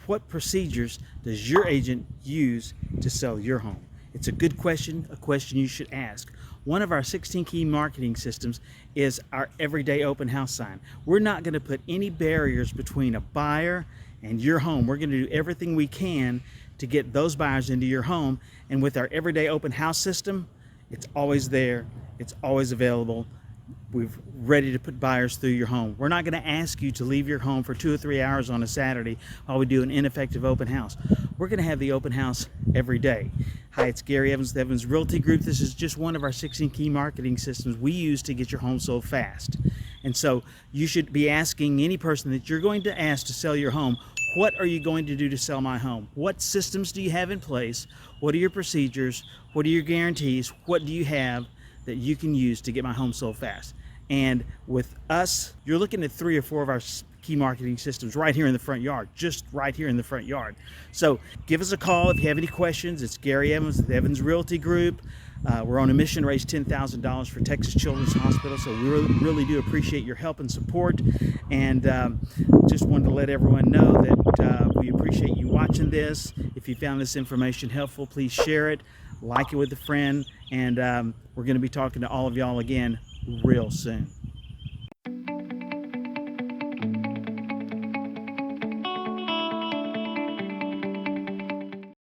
what procedures does your agent use to sell your home? It's a good question, a question you should ask. One of our 16 key marketing systems is our everyday open house sign. We're not going to put any barriers between a buyer and your home. We're going to do everything we can to get those buyers into your home. And with our everyday open house system, it's always there, it's always available. We're ready to put buyers through your home. We're not going to ask you to leave your home for 2 or 3 hours on a Saturday while we do an ineffective open house. We're going to have the open house every day. Hi, it's Gary Evans with Evans Realty Group. This is just one of our 16 key marketing systems we use to get your home sold fast. And so you should be asking any person that you're going to ask to sell your home, what are you going to do to sell my home? What systems do you have in place? What are your procedures? What are your guarantees? What do you have that you can use to get my home sold fast? And with us, you're looking at 3 or 4 of our key marketing systems right here in the front yard, just right here in the front yard. So give us a call if you have any questions. It's Gary Evans with Evans Realty Group. We're on a mission to raise $10,000 for Texas Children's Hospital, so we really do appreciate your help and support. And just wanted to let everyone know that we appreciate you watching this. If you found this information helpful, please share it, like it with a friend, and we're going to be talking to all of y'all again real soon.